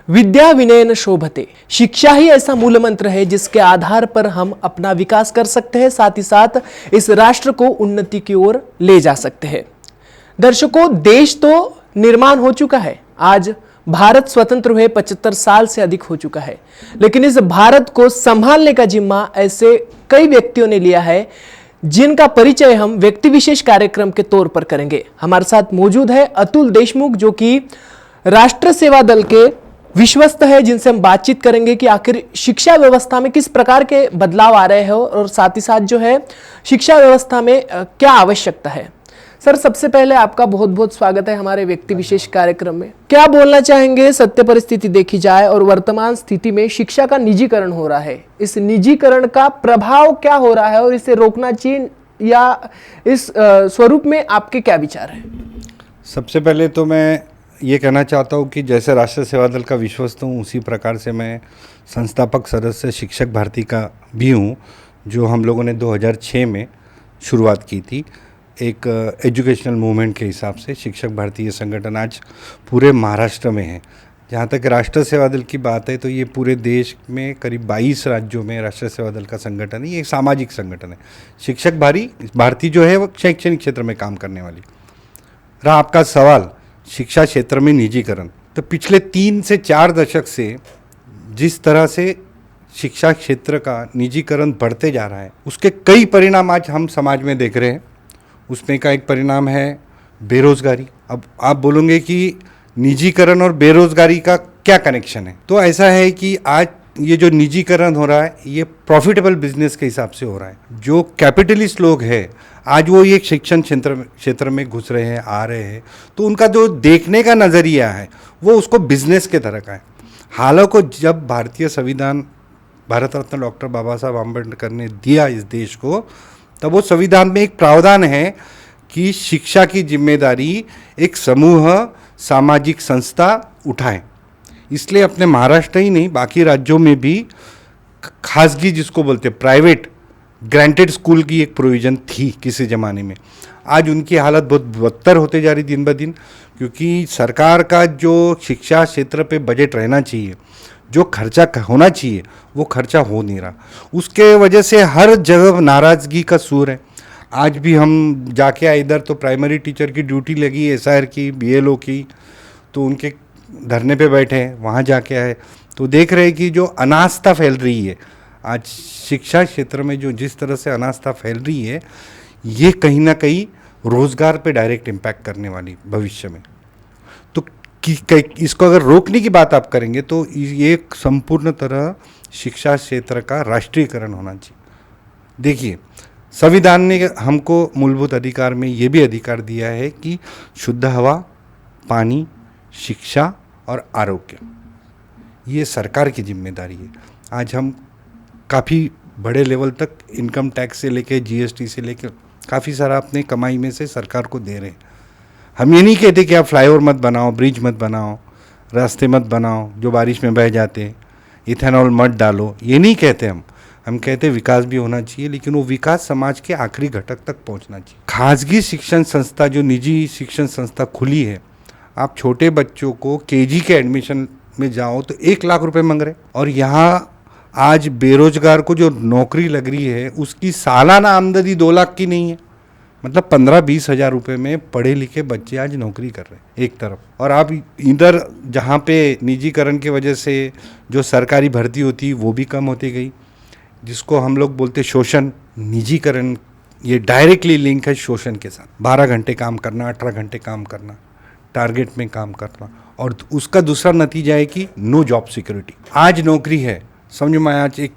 विद्या विनयन शोभते। शिक्षा ही ऐसा मूल मंत्र है जिसके आधार पर हम अपना विकास कर सकते हैं, साथ ही साथ इस राष्ट्र को उन्नति की ओर ले जा सकते हैं। दर्शकों, देश तो निर्माण हो चुका है। आज भारत स्वतंत्र हुए 75 साल से अधिक हो चुका है, लेकिन इस भारत को संभालने का जिम्मा ऐसे कई व्यक्तियों ने लिया है जिनका परिचय हम व्यक्ति विशेष कार्यक्रम के तौर पर करेंगे। हमारे साथ मौजूद है अतुल देशमुख, जो कि राष्ट्र सेवा दल के विश्वस्त है, जिनसे हम बातचीत करेंगे कि आखिर शिक्षा व्यवस्था में किस प्रकार के बदलाव आ रहे हैं और साथ ही साथ जो है शिक्षा व्यवस्था में क्या आवश्यकता है। सर, सबसे पहले आपका बहुत बहुत स्वागत है हमारे व्यक्ति विशेष कार्यक्रम में। क्या बोलना चाहेंगे, सत्य परिस्थिति देखी जाए और वर्तमान स्थिति में शिक्षा का निजीकरण हो रहा है, इस निजीकरण का प्रभाव क्या हो रहा है और इसे रोकना चाहिए या इस स्वरूप में आपके क्या विचार हैं? सबसे पहले तो मैं ये कहना चाहता हूँ कि जैसे राष्ट्रीय सेवा दल का विश्वस्त हूँ, उसी प्रकार से मैं संस्थापक सदस्य शिक्षक भारती का भी हूँ, जो हम लोगों ने 2006 में शुरुआत की थी। एक एजुकेशनल मूवमेंट के हिसाब से शिक्षक भारती ये संगठन आज पूरे महाराष्ट्र में है। जहाँ तक राष्ट्रीय सेवा दल की बात है तो ये पूरे देश में करीब 22 राज्यों में राष्ट्रीय सेवा दल का संगठन है। ये एक सामाजिक संगठन है। शिक्षक भारती जो है वो शैक्षणिक क्षेत्र में काम करने वाली। रहा आपका सवाल शिक्षा क्षेत्र में निजीकरण, तो पिछले 3 से 4 दशक से जिस तरह से शिक्षा क्षेत्र का निजीकरण बढ़ते जा रहा है, उसके कई परिणाम आज हम समाज में देख रहे हैं। उसमें का एक परिणाम है बेरोजगारी। अब आप बोलोगे कि निजीकरण और बेरोजगारी का क्या कनेक्शन है, तो ऐसा है कि आज ये जो निजीकरण हो रहा है ये प्रॉफिटेबल बिजनेस के हिसाब से हो रहा है। जो कैपिटलिस्ट लोग हैं आज वो ये शिक्षण क्षेत्र में घुस रहे हैं, आ रहे हैं, तो उनका जो देखने का नज़रिया है वो उसको बिजनेस के तरह का है। हालांकि जब भारतीय संविधान भारत रत्न डॉक्टर बाबा साहब आम्बेडकर ने दिया इस देश को, तब वो संविधान में एक प्रावधान है कि शिक्षा की जिम्मेदारी एक समूह सामाजिक संस्था उठाए। इसलिए अपने महाराष्ट्र ही नहीं बाकी राज्यों में भी खासगी, जिसको बोलते हैं प्राइवेट ग्रांटेड स्कूल की एक प्रोविज़न थी किसी ज़माने में। आज उनकी हालत बहुत बदतर होते जा रही दिन ब दिन, क्योंकि सरकार का जो शिक्षा क्षेत्र पे बजट रहना चाहिए, जो खर्चा होना चाहिए, वो खर्चा हो नहीं रहा। उसके वजह से हर जगह नाराज़गी का सूर है। आज भी हम जाके आए इधर तो प्राइमरी टीचर की ड्यूटी लगी, एसआर की, बीएलओ की, तो उनके धरने पे बैठे हैं। वहाँ जाके आए तो देख रहे हैं कि जो अनास्था फैल रही है आज शिक्षा क्षेत्र में, जो जिस तरह से अनास्था फैल रही है, ये कहीं ना कहीं रोज़गार पे डायरेक्ट इम्पैक्ट करने वाली भविष्य में। तो इसको अगर रोकने की बात आप करेंगे तो ये संपूर्ण तरह शिक्षा क्षेत्र का राष्ट्रीयकरण होना चाहिए। देखिए, संविधान ने हमको मूलभूत अधिकार में ये भी अधिकार दिया है कि शुद्ध हवा, पानी, शिक्षा और आरोग्य, ये सरकार की जिम्मेदारी है। आज हम काफ़ी बड़े लेवल तक इनकम टैक्स से लेके जीएसटी से लेके काफ़ी सारा अपने कमाई में से सरकार को दे रहे हैं। हम ये नहीं कहते कि आप फ्लाईओवर मत बनाओ, ब्रिज मत बनाओ, रास्ते मत बनाओ जो बारिश में बह जाते हैं, इथेनॉल मत डालो, ये नहीं कहते हम कहते विकास भी होना चाहिए, लेकिन वो विकास समाज के आखिरी घटक तक पहुंचना चाहिए। खासगी शिक्षण संस्था, जो निजी शिक्षण संस्था खुली है, आप छोटे बच्चों को केजी के एडमिशन में जाओ तो 1 लाख रुपए मांग रहे, और यहाँ आज बेरोजगार को जो नौकरी लग रही है उसकी सालाना आमदनी 2 लाख की नहीं है। मतलब 15-20 हज़ार रुपये में पढ़े लिखे बच्चे आज नौकरी कर रहे हैं एक तरफ, और आप इधर जहाँ पे निजीकरण की वजह से जो सरकारी भर्ती होती वो भी कम होती गई, जिसको हम लोग बोलते शोषण। निजीकरण ये डायरेक्टली लिंक है शोषण के साथ। 12 घंटे काम करना, 18 घंटे काम करना, टारगेट में काम करना, और उसका दूसरा नतीजा है कि नो जॉब सिक्योरिटी। आज नौकरी है, समझो मैं आज एक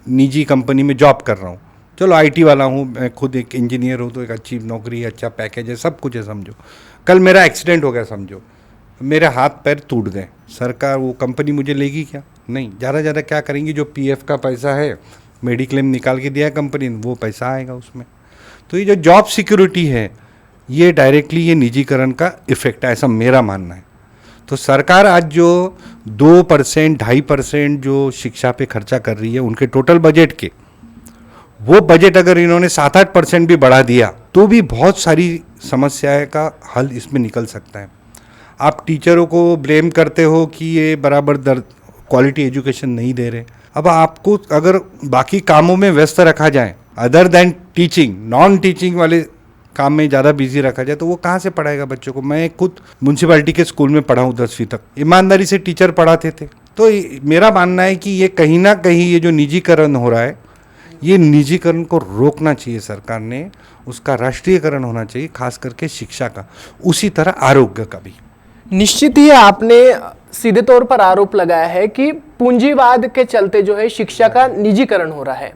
निजी कंपनी में जॉब कर रहा हूँ, चलो आईटी वाला हूँ, मैं खुद एक इंजीनियर हूँ, तो एक अच्छी नौकरी है, अच्छा पैकेज है, सब कुछ है। समझो कल मेरा एक्सीडेंट हो गया, समझो मेरे हाथ पैर टूट गए, सरकार वो कंपनी मुझे लेगी क्या? नहीं। ज़्यादा क्या करेंगी, जो पीएफ का पैसा है, मेडिक्लेम निकाल के दिया कंपनी ने, वो पैसा आएगा उसमें। तो ये जो जॉब सिक्योरिटी है, ये डायरेक्टली ये निजीकरण का इफेक्ट है, ऐसा मेरा मानना है। तो सरकार आज जो 2%, 2.5% जो शिक्षा पे खर्चा कर रही है उनके टोटल बजट के, वो बजट अगर इन्होंने 7-8% भी बढ़ा दिया तो भी बहुत सारी समस्याएं का हल इसमें निकल सकता है। आप टीचरों को ब्लेम करते हो कि ये बराबर क्वालिटी एजुकेशन नहीं दे रहे। अब आपको अगर बाकी कामों में व्यस्त रखा जाए, other than teaching, non teaching वाले काम में ज़्यादा बिजी रखा जाए, तो वो कहाँ से पढ़ाएगा बच्चों को। मैं खुद म्यूनसिपैलिटी के स्कूल में पढ़ा हूँ 10वीं तक, ईमानदारी से टीचर पढ़ाते थे। तो मेरा मानना है कि ये कहीं ना कहीं ये जो निजीकरण हो रहा है, ये निजीकरण को रोकना चाहिए सरकार ने, उसका राष्ट्रीयकरण होना चाहिए, खास करके शिक्षा का, उसी तरह आरोग्य का भी। निश्चित ही आपने सीधे तौर पर आरोप लगाया है कि पूंजीवाद के चलते जो है शिक्षा का निजीकरण हो रहा है।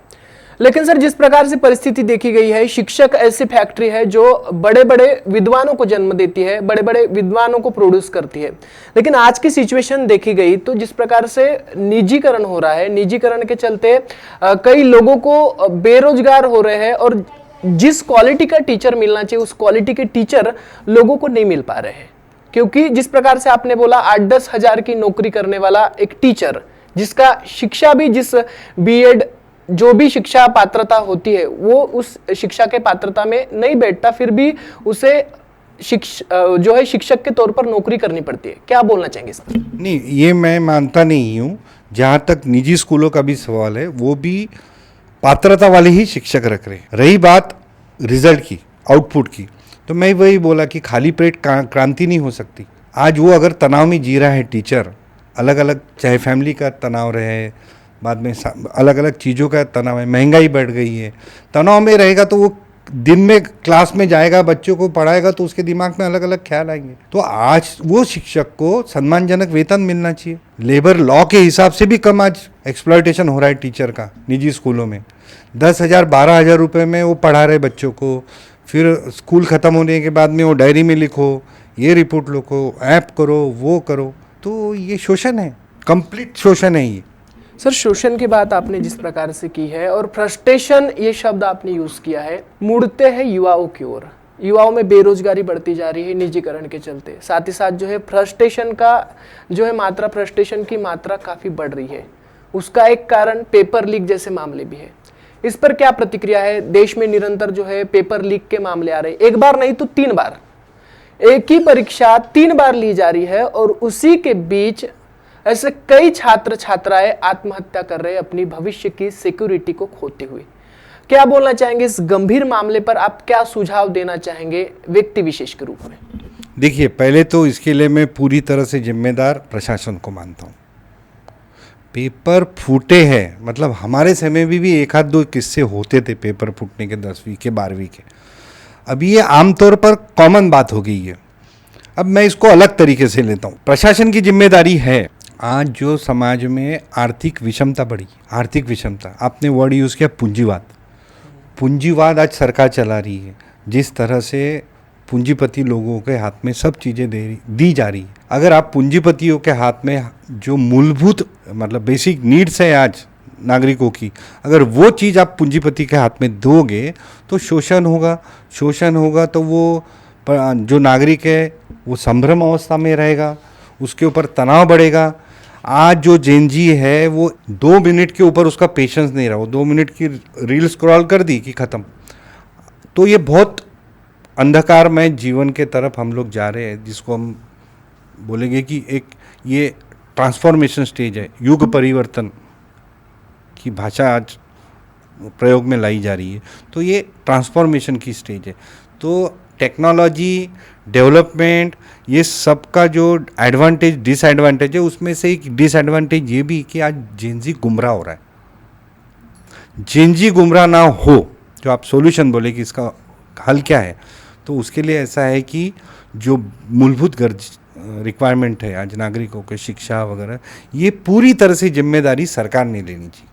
लेकिन सर, जिस प्रकार से परिस्थिति देखी गई है, शिक्षक ऐसी फैक्ट्री है जो बड़े बड़े विद्वानों को जन्म देती है, बड़े बड़े विद्वानों को प्रोड्यूस करती है। लेकिन आज की सिचुएशन देखी गई तो जिस प्रकार से निजीकरण हो रहा है, निजीकरण के चलते कई लोगों को बेरोजगार हो रहे हैं और जिस क्वालिटी का टीचर मिलना चाहिए उस क्वालिटी के टीचर लोगों को नहीं मिल पा रहे हैं। क्योंकि जिस प्रकार से आपने बोला 8-10 हजार की नौकरी करने वाला एक टीचर, जिसका शिक्षा भी, जिस बीएड जो भी शिक्षा पात्रता होती है वो उस शिक्षा के पात्रता में नहीं बैठता, फिर भी उसे जो है शिक्षक के तौर पर नौकरी करनी पड़ती है। क्या बोलना चाहेंगे इस पर? नहीं, ये मैं मानता नहीं हूँ। जहाँ तक निजी स्कूलों का भी सवाल है, वो भी पात्रता वाले ही शिक्षक रख रहे हैं। रही बात रिजल्ट की, आउटपुट की, तो मैं वही बोला कि खाली पेट क्रांति नहीं हो सकती। आज वो अगर तनाव में जी रहा है टीचर, अलग अलग, चाहे फैमिली का तनाव रहे, बाद में अलग अलग चीज़ों का तनाव है, महंगाई बढ़ गई है, तनाव में रहेगा तो वो दिन में क्लास में जाएगा, बच्चों को पढ़ाएगा, तो उसके दिमाग में अलग अलग ख्याल आएंगे। तो आज वो शिक्षक को सम्मानजनक वेतन मिलना चाहिए। लेबर लॉ के हिसाब से भी कम आज एक्सप्लॉयटेशन हो रहा है टीचर का निजी स्कूलों में। 10,000 12,000 रुपये में वो पढ़ा रहे बच्चों को, फिर स्कूल ख़त्म होने के बाद में वो डायरी में लिखो, ये रिपोर्ट लिखो, ऐप करो, वो करो। तो ये शोषण है, कंप्लीट शोषण है ये। सर, शोषण की बात आपने जिस प्रकार से की है और फ्रस्ट्रेशन ये शब्द आपने यूज किया है, मुड़ते हैं युवाओं की ओर। युवाओं में बेरोजगारी बढ़ती जा रही है निजीकरण के चलते, साथ ही साथ जो है फ्रस्ट्रेशन का जो है मात्रा, फ्रस्ट्रेशन की मात्रा काफी बढ़ रही है। उसका एक कारण पेपर लीक जैसे मामले भी है। इस पर क्या प्रतिक्रिया है? देश में निरंतर जो है पेपर लीक के मामले आ रहे हैं, एक बार नहीं तो 3 बार, एक ही परीक्षा 3 बार ली जा रही है और उसी के बीच ऐसे कई छात्र छात्राएं आत्महत्या कर रहे हैं अपनी भविष्य की सिक्योरिटी को खोते हुए। क्या बोलना चाहेंगे इस गंभीर मामले पर? आप क्या सुझाव देना चाहेंगे व्यक्ति विशेष के रूप में? देखिए, पहले तो इसके लिए मैं पूरी तरह से जिम्मेदार प्रशासन को मानता हूँ। पेपर फूटे हैं, मतलब हमारे समय में भी 1-2 किस्से होते थे पेपर फूटने के, 10वीं के 12वीं के। अब ये आमतौर पर कॉमन बात हो गई है। अब मैं इसको अलग तरीके से लेता हूँ। प्रशासन की जिम्मेदारी है। आज जो समाज में आर्थिक विषमता बढ़ी, आर्थिक विषमता, आपने वर्ड यूज़ किया पूंजीवाद। पूंजीवाद आज सरकार चला रही है। जिस तरह से पूंजीपति लोगों के हाथ में सब चीज़ें दी जा रही है, अगर आप पूंजीपतियों के हाथ में जो मूलभूत, मतलब बेसिक नीड्स है आज नागरिकों की, अगर वो चीज़ आप पूंजीपति के हाथ में दोगे तो शोषण होगा। शोषण होगा तो वो जो नागरिक है वो संभ्रम अवस्था में रहेगा, उसके ऊपर तनाव बढ़ेगा। आज जो जेनजी है वो 2 मिनट के ऊपर उसका पेशेंस नहीं रहा, वो 2 मिनट की रील स्क्रॉल कर दी कि ख़त्म। तो ये बहुत अंधकारमय जीवन के तरफ हम लोग जा रहे हैं, जिसको हम बोलेंगे कि एक ये ट्रांसफॉर्मेशन स्टेज है, युग परिवर्तन की भाषा आज प्रयोग में लाई जा रही है। तो ये ट्रांसफॉर्मेशन की स्टेज है। तो टेक्नोलॉजी, डेवलपमेंट, ये सब का जो एडवांटेज डिसएडवांटेज है, उसमें से एक डिसएडवांटेज ये भी कि आज जेनजी गुमराह हो रहा है। जेनजी गुमराह ना हो, जो आप सॉल्यूशन बोले कि इसका हल क्या है, तो उसके लिए ऐसा है कि जो मूलभूत रिक्वायरमेंट है आज नागरिकों के, शिक्षा वगैरह, ये पूरी तरह से जिम्मेदारी सरकार ने लेनी चाहिए।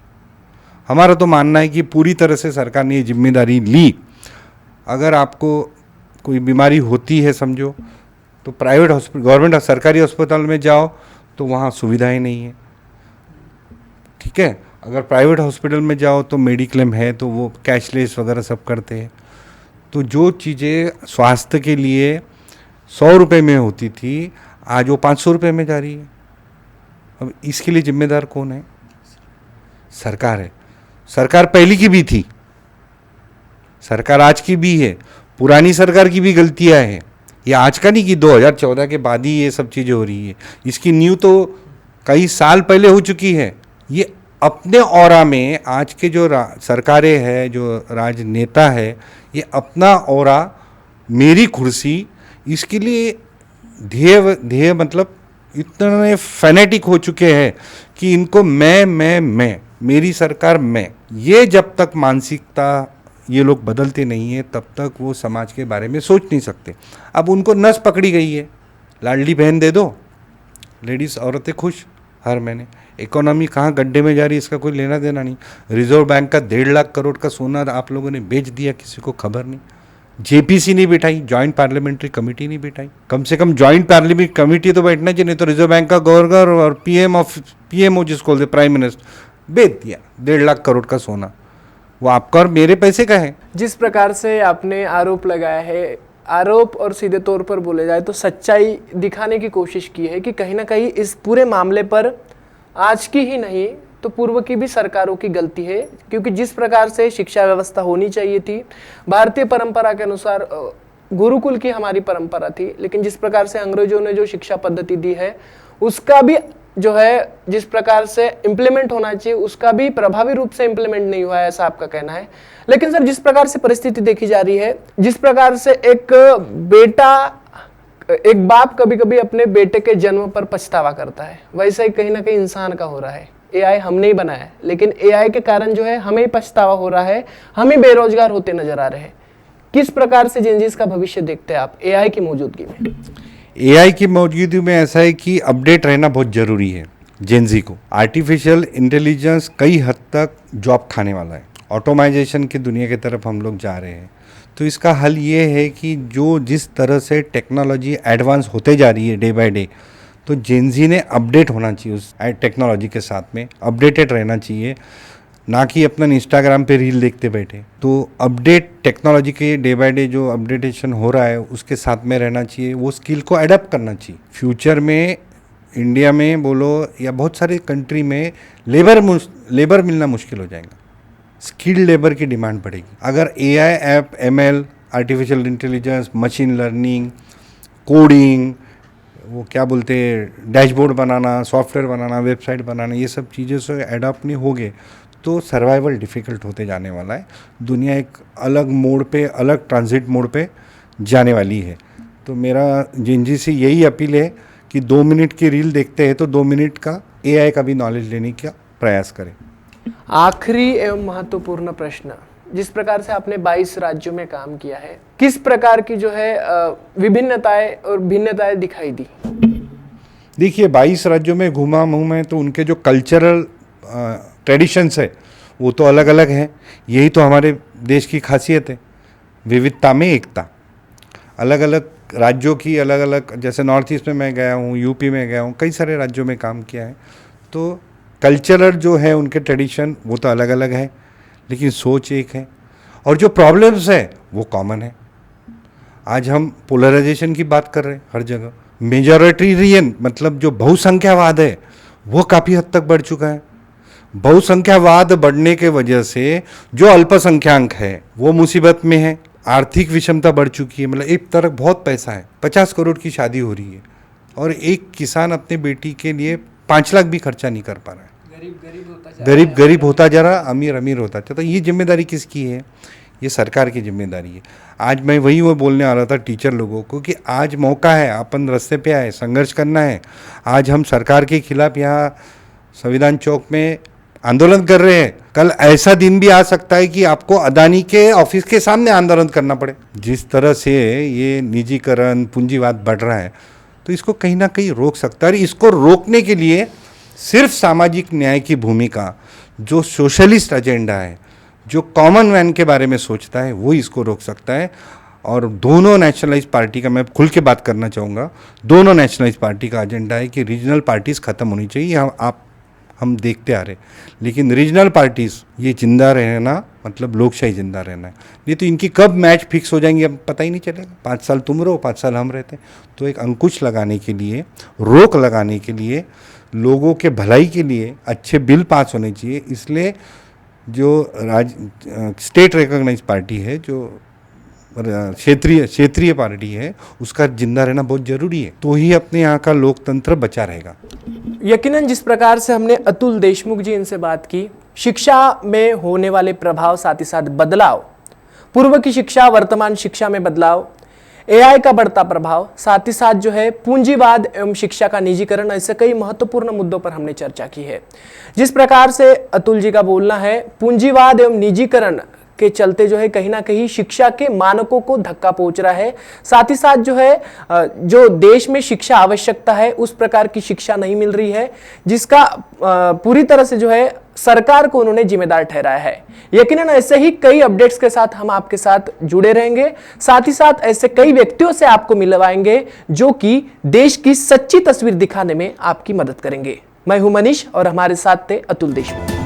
हमारा तो मानना है कि पूरी तरह से सरकार ने ये जिम्मेदारी ली। अगर आपको कोई बीमारी होती है समझो, तो प्राइवेट हॉस्पिटल, गवर्नमेंट सरकारी अस्पताल में जाओ तो वहाँ सुविधाएं नहीं है, ठीक है। अगर प्राइवेट हॉस्पिटल में जाओ तो मेडिक्लेम है, तो वो कैशलेस वगैरह सब करते हैं। तो जो चीज़ें स्वास्थ्य के लिए 100 रुपये में होती थी, आज वो 500 रुपये में जा रही है। अब इसके लिए जिम्मेदार कौन है? सरकार है। सरकार पहली की भी थी, सरकार आज की भी है, पुरानी सरकार की भी गलतियां हैं। ये आज का नहीं कि 2014 के बाद ही ये सब चीज़ें हो रही है। इसकी नींव तो कई साल पहले हो चुकी है। ये अपने ऑरा में आज के जो सरकारें हैं, जो राजनेता है, ये अपना ऑरा, मेरी कुर्सी, इसके लिए ध्येय मतलब इतने फैनेटिक हो चुके हैं कि इनको मैं मेरी सरकार मैं, ये जब तक मानसिकता ये लोग बदलते नहीं हैं तब तक वो समाज के बारे में सोच नहीं सकते। अब उनको नस पकड़ी गई है, लाडली बहन दे दो, लेडीज़ औरतें खुश हर महीने। इकोनॉमी कहाँ गड्ढे में जा रही है इसका कोई लेना देना नहीं। रिजर्व बैंक का 1.5 लाख करोड़ का सोना आप लोगों ने बेच दिया, किसी को खबर नहीं। जेपीसी नहीं बिठाई, जॉइंट पार्लियामेंट्री कमेटी नहीं बिठाई। कम से कम जॉइंट पार्लियामेंट्री कमेटी तो बैठना चाहिए, नहीं तो रिजर्व बैंक का गवर्नर और पीएमओ जिसको बोलते प्राइम मिनिस्टर बेच दिया 1.5 लाख करोड़ का सोना। वो आपका और मेरे पैसे का है। जिस प्रकार से आपने आरोप लगाया है, आरोप और सीधे तौर पर बोले जाए तो सच्चाई दिखाने की कोशिश की है कि कहीं ना कहीं इस पूरे मामले पर आज की ही नहीं तो पूर्व की भी सरकारों की गलती है, क्योंकि जिस प्रकार से शिक्षा व्यवस्था होनी चाहिए थी, भारतीय परंपरा के अनुसार गुरुकुल की हमारी परंपरा थी, लेकिन जिस प्रकार से अंग्रेजों ने जो शिक्षा पद्धति दी है उसका भी जो है जिस प्रकार से इम्प्लीमेंट होना चाहिए उसका भी प्रभावी रूप से इम्प्लीमेंट नहीं हुआ है, ऐसा आपका कहना है। लेकिन सर, जिस प्रकार से परिस्थिति देखी जा रही है, जिस प्रकार से एक बाप कभी कभी अपने बेटे के जन्म पर पछतावा करता है, वैसे ही कहीं ना कहीं इंसान का हो रहा है। एआई हमने ही बनाया है, लेकिन एआई के कारण जो है हमें ही पछतावा हो रहा है, हम ही बेरोजगार होते नजर आ रहे हैं। किस प्रकार से जेनजीज का भविष्य देखते हैं आप एआई की मौजूदगी में? एआई की मौजूदगी में ऐसा है कि अपडेट रहना बहुत ज़रूरी है जेनजी को। आर्टिफिशियल इंटेलिजेंस कई हद तक जॉब खाने वाला है। ऑटोमाइजेशन की दुनिया की तरफ हम लोग जा रहे हैं। तो इसका हल ये है कि जो जिस तरह से टेक्नोलॉजी एडवांस होते जा रही है डे बाय डे, तो जेनजी ने अपडेट होना चाहिए उस टेक्नोलॉजी के साथ में, अपडेटेड रहना चाहिए, ना कि अपना इंस्टाग्राम पे रील देखते बैठे। तो अपडेट टेक्नोलॉजी के डे बाय डे जो अपडेटेशन हो रहा है उसके साथ में रहना चाहिए, वो स्किल को अडेप्ट करना चाहिए। फ्यूचर में इंडिया में बोलो या बहुत सारे कंट्री में लेबर मिलना मुश्किल हो जाएगा, स्किल्ड लेबर की डिमांड बढ़ेगी। अगर AI app, ML, artificial intelligence, machine learning, coding, वो क्या बोलते हैं, डैशबोर्ड बनाना, सॉफ्टवेयर बनाना, वेबसाइट बनाना, ये सब चीज़ें से अडॉप्ट नहीं होंगे तो सर्वाइवल डिफ़िकल्ट होते जाने वाला है। दुनिया एक अलग मोड़ पे, अलग ट्रांजिट मोड पे जाने वाली है। तो मेरा जेनजी से यही अपील है कि 2 मिनट की रील देखते हैं तो 2 मिनट का एआई का भी नॉलेज लेने का प्रयास करें। आखिरी एवं महत्वपूर्ण प्रश्न, जिस प्रकार से आपने 22 राज्यों में काम किया है, किस प्रकार की जो है विभिन्नताएं और भिन्नताएं दिखाई दी? देखिए, 22 राज्यों में घूमा हूँ मैं, तो उनके जो कल्चरल ट्रेडिशंस है वो तो अलग अलग हैं। यही तो हमारे देश की खासियत है, विविधता में एकता। अलग अलग राज्यों की अलग अलग, जैसे नॉर्थ ईस्ट में मैं गया हूँ, यूपी में गया हूँ, कई सारे राज्यों में काम किया है। तो कल्चरल जो है उनके ट्रेडिशन वो तो अलग अलग है, लेकिन सोच एक है और जो प्रॉब्लम्स है वो कॉमन है। आज हम पोलराइजेशन की बात कर रहे हैं हर जगह। मेजॉरिटेरियन मतलब जो बहुसंख्यावाद है वो काफ़ी हद तक बढ़ चुका है। बहुसंख्यावाद बढ़ने के वजह से जो अल्पसंख्याक है वो मुसीबत में है। आर्थिक विषमता बढ़ चुकी है। मतलब एक तरफ बहुत पैसा है, 50 करोड़ की शादी हो रही है और एक किसान अपने बेटी के लिए 5 लाख भी खर्चा नहीं कर पा रहा है। गरीब होता जा रहा, अमीर होता जा रहा। तो ये जिम्मेदारी किसकी है? ये सरकार की जिम्मेदारी है। आज मैं वही वो बोलने आ रहा था टीचर लोगों को कि आज मौका है, अपन रास्ते पे आए, संघर्ष करना है। आज हम सरकार के खिलाफ यहाँ संविधान चौक में आंदोलन कर रहे हैं, कल ऐसा दिन भी आ सकता है कि आपको अदानी के ऑफिस के सामने आंदोलन करना पड़े। जिस तरह से ये निजीकरण, पूंजीवाद बढ़ रहा है, तो इसको कहीं ना कहीं रोक सकता है। इसको रोकने के लिए सिर्फ सामाजिक न्याय की भूमिका, जो सोशलिस्ट एजेंडा है, जो कॉमन मैन के बारे में सोचता है, वो इसको रोक सकता है। और दोनों नेशनलाइज पार्टी का, मैं खुल के बात करना चाहूँगा, दोनों नेशनलाइज पार्टी का एजेंडा है कि रीजनल पार्टीज़ ख़त्म होनी चाहिए। हम देखते आ रहे, लेकिन रीजनल पार्टीज़ ये जिंदा रहना मतलब लोकशाही जिंदा रहना है। नहीं तो इनकी कब मैच फिक्स हो जाएंगी अब पता ही नहीं चलेगा। 5 साल तुम रहो, 5 साल हम रहते हैं। तो एक अंकुश लगाने के लिए, रोक लगाने के लिए, लोगों के भलाई के लिए अच्छे बिल पास होने चाहिए। इसलिए जो स्टेट रिकॉग्नाइज पार्टी है, जो क्षेत्रीय पार्टी है उसका जिंदा रहना बहुत जरूरी है, तो ही अपने यहाँ का लोकतंत्र बचा रहेगा। यकीनन जिस प्रकार से हमने अतुल देशमुख जी इनसे बात की, शिक्षा में होने वाले प्रभाव, साथ ही साथ बदलाव, पूर्व की शिक्षा वर्तमान शिक्षा में बदलाव, एआई का बढ़ता प्रभाव, साथ ही साथ जो है पूंजीवाद एवं शिक्षा का निजीकरण, ऐसे कई महत्वपूर्ण मुद्दों पर हमने चर्चा की है। जिस प्रकार से अतुल जी का बोलना है, पूंजीवाद एवं निजीकरण के चलते जो है कहीं ना कहीं शिक्षा के मानकों को धक्का पहुंच रहा है, साथ ही साथ जो है जो देश में शिक्षा आवश्यकता है उस प्रकार की शिक्षा नहीं मिल रही है, जिसका पूरी तरह से जो है सरकार को उन्होंने जिम्मेदार ठहराया है। यकीनन ऐसे ही कई अपडेट्स के साथ हम आपके साथ जुड़े रहेंगे, साथ ही साथ ऐसे कई व्यक्तियों से आपको मिलवाएंगे जो कि देश की सच्ची तस्वीर दिखाने में आपकी मदद करेंगे। मैं हूं मनीष और हमारे साथ थे अतुल देशमुख।